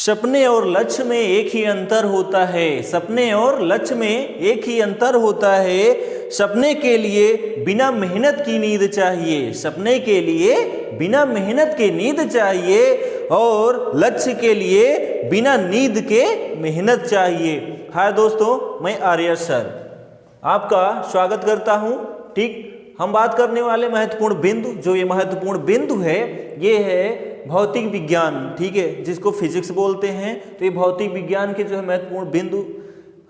सपने और लक्ष्य में एक ही अंतर होता है। सपने और लक्ष्य में एक ही अंतर होता है। सपने के लिए बिना मेहनत की नींद चाहिए। सपने के लिए बिना मेहनत के नींद चाहिए और लक्ष्य के लिए बिना नींद के मेहनत चाहिए। हाय दोस्तों, मैं आर्य सर आपका स्वागत करता हूं। ठीक, हम बात करने वाले महत्वपूर्ण बिंदु, जो ये महत्वपूर्ण बिंदु है ये है भौतिक विज्ञान। ठीक है, जिसको फिजिक्स बोलते हैं। तो ये भौतिक विज्ञान के जो है महत्वपूर्ण बिंदु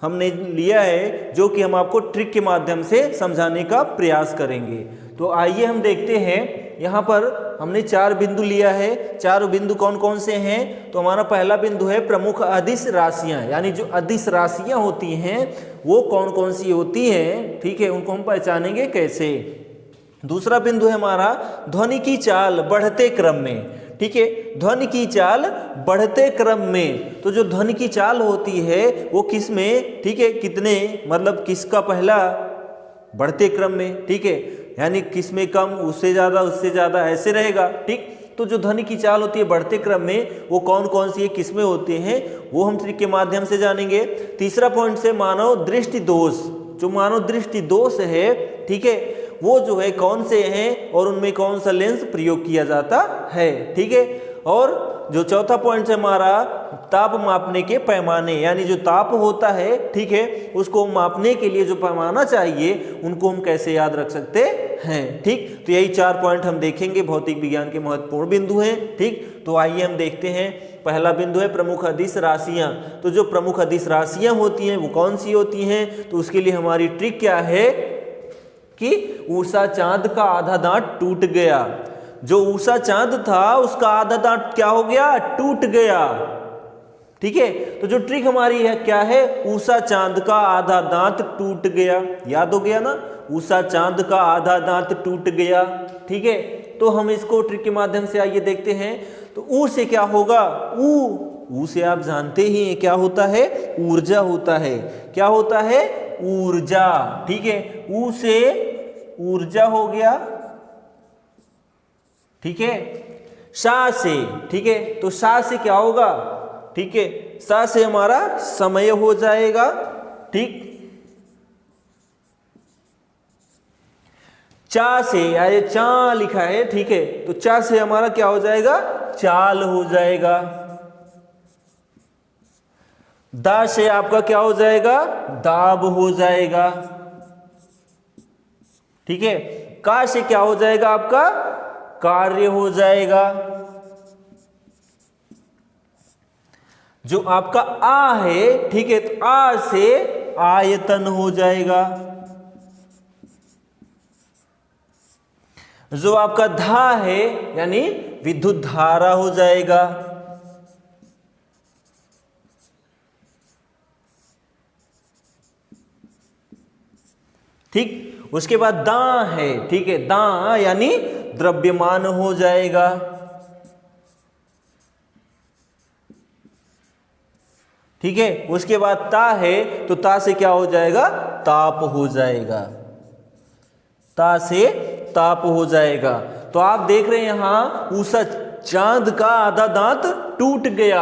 हमने लिया है, जो कि हम आपको ट्रिक के माध्यम से समझाने का प्रयास करेंगे। तो आइए हम देखते हैं। यहाँ पर हमने 4 बिंदु लिया है। 4 बिंदु कौन कौन से हैं? तो हमारा पहला बिंदु है प्रमुख अदिश राशियाँ, यानी जो अदिश राशियाँ होती हैं वो कौन कौन सी होती हैं। ठीक है, उनको हम पहचानेंगे कैसे। दूसरा बिंदु है हमारा ध्वनि की चाल बढ़ते क्रम में। ठीक है, ध्वनि की चाल बढ़ते क्रम में। तो जो ध्वनि की चाल होती है वो किस में, ठीक है, कितने मतलब किसका पहला बढ़ते क्रम में। ठीक है, यानी किस में कम, उससे ज़्यादा ऐसे रहेगा। ठीक, तो जो ध्वनि की चाल होती है बढ़ते क्रम में वो कौन कौन सी है, किस में होते हैं, वो हम ट्रिक के माध्यम से जानेंगे। तीसरा पॉइंट से मानव दृष्टि दोष। जो मानव दृष्टि दोष है, ठीक है, वो जो है कौन से हैं और उनमें कौन सा लेंस प्रयोग किया जाता है। ठीक है, और जो चौथा पॉइंट है हमारा ताप मापने के पैमाने, यानी जो ताप होता है, ठीक है, उसको मापने के लिए जो पैमाना चाहिए उनको हम कैसे याद रख सकते हैं। ठीक, तो यही 4 पॉइंट हम देखेंगे, भौतिक विज्ञान के महत्वपूर्ण बिंदु हैं। ठीक, तो आइए हम देखते हैं। पहला बिंदु है प्रमुख अदिश राशियां। तो जो प्रमुख अदिश राशियां होती हैं वो कौन सी होती हैं? तो उसके लिए हमारी ट्रिक क्या है कि उषा चांद का आधा दांत टूट गया। जो उषा चांद था उसका आधा दांत क्या हो गया? टूट गया। ठीक है, तो जो ट्रिक हमारी है क्या है? उषा चांद का आधा दांत टूट गया। याद हो गया ना, उषा चांद का आधा दांत टूट गया। ठीक है, तो हम इसको ट्रिक के माध्यम से आइए देखते हैं। तो ऊ से क्या होगा? ऊ से आप जानते ही हैं क्या होता है? ऊर्जा होता है। क्या होता है? ऊर्जा। ठीक है, ऊ से ऊर्जा हो गया। ठीक है, सा से, ठीक है, तो सा से क्या होगा? ठीक है, सा से हमारा समय हो जाएगा। ठीक, चा से, या चा लिखा है, ठीक है, तो चा से हमारा क्या हो जाएगा? चाल हो जाएगा। दा से आपका क्या हो जाएगा? दाब हो जाएगा। ठीक है, का से क्या हो जाएगा आपका? कार्य हो जाएगा। जो आपका आ है, ठीक है, तो आ से आयतन हो जाएगा। जो आपका धा है यानी विद्युत धारा हो जाएगा। ठीक, उसके बाद दा है, ठीक है, दा यानी द्रव्यमान हो जाएगा। ठीक है, उसके बाद ता है, तो ता से क्या हो जाएगा? ताप हो जाएगा। ता से ताप हो जाएगा। तो आप देख रहे हैं यहां उषा चांद का आधा दांत टूट गया।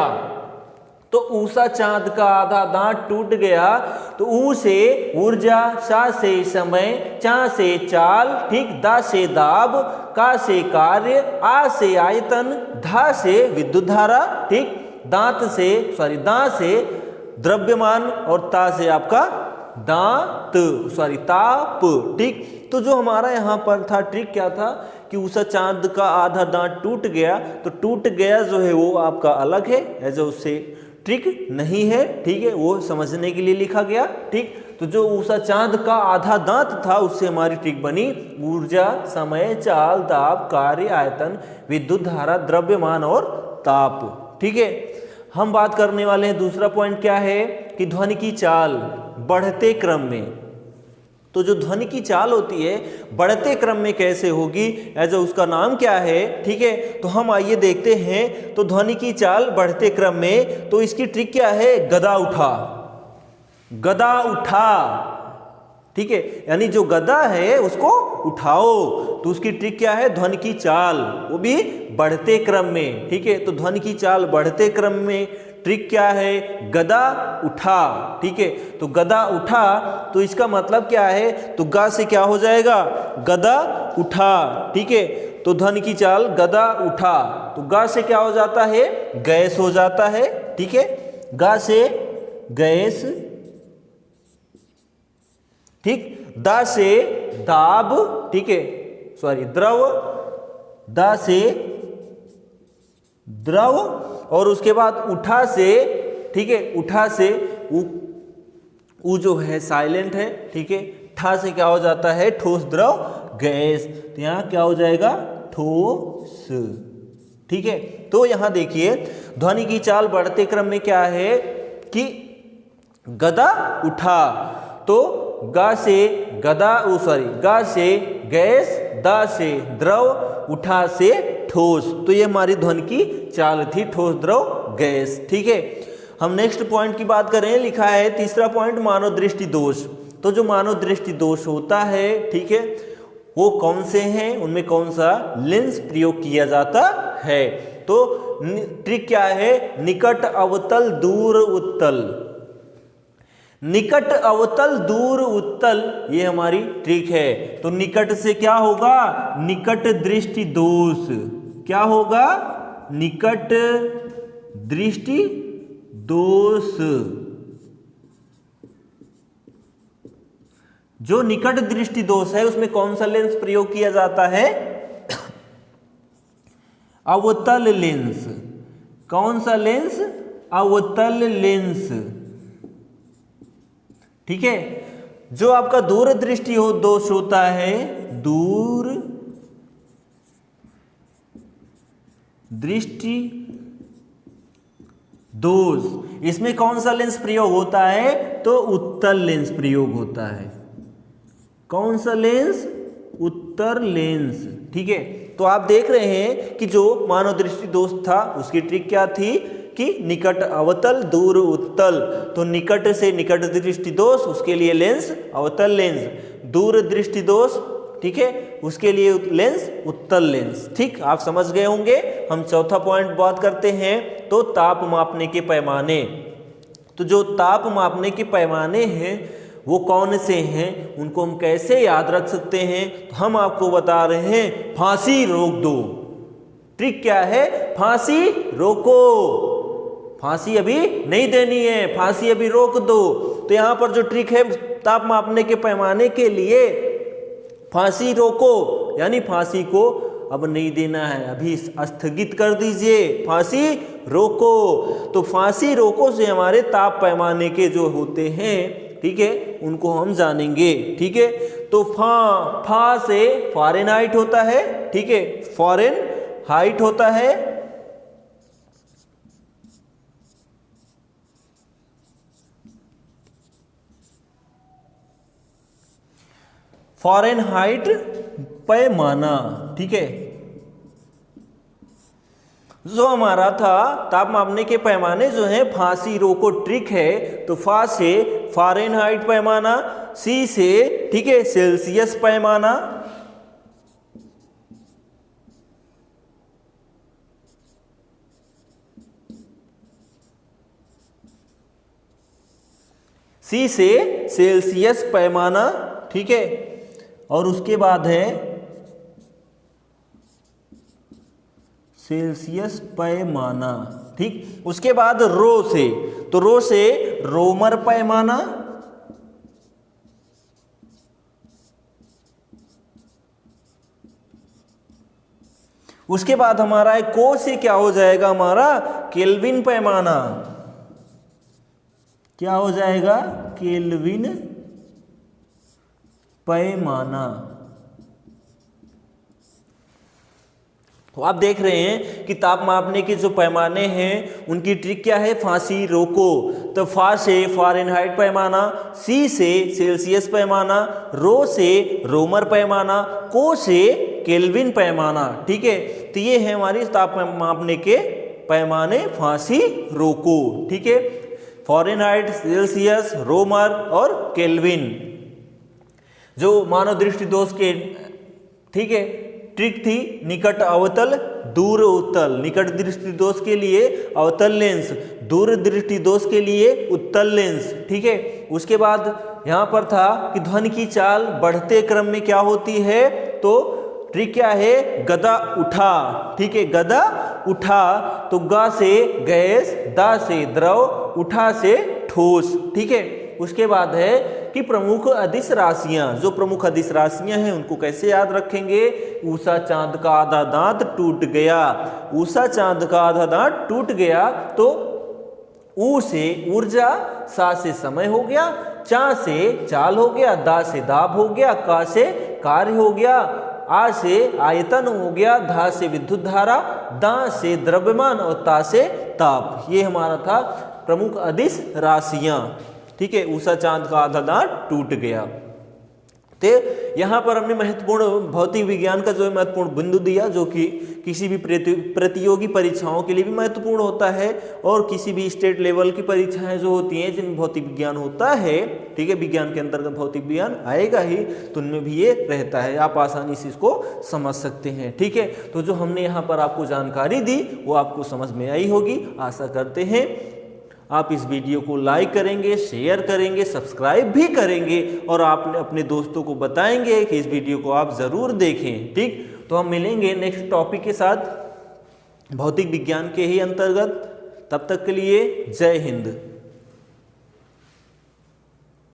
तो उषा चांद का आधा दांत टूट गया। तो ऊ से ऊर्जा, सा से समय, चा से चाल, ठीक, दा से दाब, का से कार्य, आ से आयतन, धा से विद्युत धारा, ठीक, दांत से द्रव्यमान और ता से आपका ताप। ठीक, तो जो हमारा यहाँ पर था ट्रिक क्या था कि उषा चांद का आधा दांत टूट गया। तो टूट गया जो है वो आपका अलग है, ऐसे उससे ट्रिक नहीं है। ठीक है, वो समझने के लिए लिखा गया। ठीक, तो जो उषा चांद का आधा दांत था उससे हमारी ट्रिक बनी ऊर्जा, समय, चाल, दाब, कार्य, आयतन, विद्युत धारा, द्रव्यमान और ताप। ठीक है, हम बात करने वाले हैं दूसरा पॉइंट क्या है कि ध्वनि की चाल बढ़ते क्रम में। तो जो ध्वनि की चाल होती है बढ़ते क्रम में कैसे होगी, एज उसका नाम क्या है। ठीक है, तो हम आइए देखते हैं। तो ध्वनि की चाल बढ़ते क्रम में, तो इसकी ट्रिक क्या है? गदा उठा, गदा उठा। ठीक है, यानी जो गदा है उसको उठाओ। तो उसकी ट्रिक क्या है? ध्वनि की चाल, वो भी बढ़ते क्रम में। ठीक है, तो ध्वनि की चाल बढ़ते क्रम में। ट्रिक क्या है, गदा उठा। ठीक है, तो गदा उठा, तो इसका मतलब क्या है, तो गा से क्या हो जाएगा, गदा उठा। ठीक है, तो ध्वनि की चाल गदा उठा, तो गा से क्या हो जाता है, गैस हो जाता है। ठीक है, गा से गैस। ठीक, दा से दाब। ठीक है, सॉरी द्रव, दा से द्रव, और उसके बाद उठा से, ठीक है, उठा से उ जो है साइलेंट है। ठीक है, ठा से क्या हो जाता है, ठोस द्रव गैस, तो यहां क्या हो जाएगा, ठोस। ठीक है, तो यहां देखिए ध्वनि की चाल बढ़ते क्रम में क्या है कि गदा उठा, तो गा से गदा, गा से गैस, दा से द्रव, उठा से ठोस, तो ये हमारी ध्वनि की चाल थी, ठोस द्रव गैस। ठीक है, हम नेक्स्ट पॉइंट की बात करें, लिखा है तीसरा पॉइंट, मानव दृष्टि दोष। तो जो मानव दृष्टि दोष होता है, ठीक है, वो कौन से हैं, उनमें कौन सा लेंस प्रयोग किया जाता है। तो ट्रिक क्या है, निकट अवतल दूर उत्तल, निकट अवतल दूर उत्तल, ये हमारी ट्रिक है। तो निकट से क्या होगा, निकट दृष्टि दोष, क्या होगा, निकट दृष्टि दोष। जो निकट दृष्टि दोष है उसमें कौन सा लेंस प्रयोग किया जाता है, अवतल लेंस। कौन सा लेंस, अवतल लेंस। ठीक है, जो आपका दूर दृष्टि हो दोष होता है, दूर दृष्टि दोष, इसमें कौन सा लेंस प्रयोग होता है, तो उत्तल लेंस प्रयोग होता है। कौन सा लेंस, उत्तल लेंस। ठीक है, तो आप देख रहे हैं कि जो मानव दृष्टि दोष था उसकी ट्रिक क्या थी कि निकट अवतल दूर उत्तल, तो निकट से निकट दृष्टि दोष, उसके लिए लेंस अवतल लेंस, दूर दृष्टि दोष, ठीक है, उसके लिए लेंस उत्तल लेंस। ठीक, आप समझ गए होंगे। हम चौथा पॉइंट बात करते हैं, तो ताप मापने के पैमाने। तो जो ताप मापने के पैमाने हैं वो कौन से हैं, उनको हम कैसे याद रख सकते हैं, तो हम आपको बता रहे हैं, फांसी रोक दो। ट्रिक क्या है, फांसी रोको, फांसी अभी नहीं देनी है, फांसी अभी रोक दो। तो यहां पर जो ट्रिक है ताप मापने के पैमाने के लिए, फांसी रोको, यानी फांसी को अब नहीं देना है, अभी स्थगित कर दीजिए, फांसी रोको। तो फांसी रोको से हमारे ताप पैमाने के जो होते हैं, ठीक है, उनको हम जानेंगे। ठीक है, तो फा से फ़ारेनहाइट होता है। ठीक है, फ़ारेनहाइट होता है। फ़ारेनहाइट पैमाना। ठीक है, जो हमारा था ताप मापने के पैमाने जो है, फांसी रोको ट्रिक है, तो फा से फ़ारेनहाइट पैमाना, सी से, ठीक है, सेल्सियस पैमाना, सी से सेल्सियस पैमाना। ठीक है, और उसके बाद है सेल्सियस पैमाना। ठीक, उसके बाद रो से, तो रो से रोमर पैमाना, उसके बाद हमारा है को से क्या हो जाएगा, हमारा केल्विन पैमाना। क्या हो जाएगा, केल्विन पैमाना। तो आप देख रहे हैं कि ताप मापने के जो पैमाने हैं उनकी ट्रिक क्या है, फांसी रोको। तो फा से फ़ारेनहाइट पैमाना, सी से सेल्सियस पैमाना, रो से रोमर पैमाना, को से केल्विन पैमाना। ठीक है, तो ये है हमारी ताप मापने के पैमाने, फांसी रोको। ठीक है, फ़ारेनहाइट, सेल्सियस, रोमर और केल्विन, जो मानव दृष्टि दोष के, ठीक है, ट्रिक थी निकट अवतल दूर उत्तल, निकट दृष्टि दोष के लिए अवतल लेंस, दूर दृष्टि दोष के लिए उत्तल लेंस। ठीक है, उसके बाद यहाँ पर था कि ध्वनि की चाल बढ़ते क्रम में क्या होती है, तो ट्रिक क्या है, गदा उठा। ठीक है, गदा उठा, तो गा से गैस, दा से द्रव, उठा से ठोस। ठीक है, उसके बाद है कि प्रमुख अदिश राशियां, जो प्रमुख अदिश राशियां हैं उनको कैसे याद रखेंगे, ऊषा चांद का आधा दांत टूट गया, ऊषा चांद का आधा दांत टूट गया, तो ऊ से ऊर्जा, सा से समय हो गया, चा से चाल हो गया, दा से दाब हो गया, का से कार्य हो गया, आ से आयतन हो गया, धा से विद्युत धारा, दा से द्रव्यमान और ता से ताप। ये हमारा था प्रमुख अदिश राशियां। ठीक है, ऊषा चांद का आधा दांत टूट गया। तो यहाँ पर हमने महत्वपूर्ण भौतिक विज्ञान का जो है महत्वपूर्ण बिंदु दिया, जो कि किसी भी प्रतियोगी परीक्षाओं के लिए भी महत्वपूर्ण होता है, और किसी भी स्टेट लेवल की परीक्षाएं जो होती हैं जिनमें भौतिक विज्ञान होता है, ठीक है, विज्ञान के अंतर्गत भौतिक विज्ञान आएगा ही, तो उनमें भी ये रहता है, आप आसानी से इसको समझ सकते हैं। ठीक है, तो जो हमने यहाँ पर आपको जानकारी दी वो आपको समझ में आई होगी, आशा करते हैं। आप इस वीडियो को लाइक करेंगे, शेयर करेंगे, सब्सक्राइब भी करेंगे, और आप अपने दोस्तों को बताएंगे कि इस वीडियो को आप ज़रूर देखें। ठीक, तो हम मिलेंगे नेक्स्ट टॉपिक के साथ भौतिक विज्ञान के ही अंतर्गत। तब तक के लिए जय हिंद।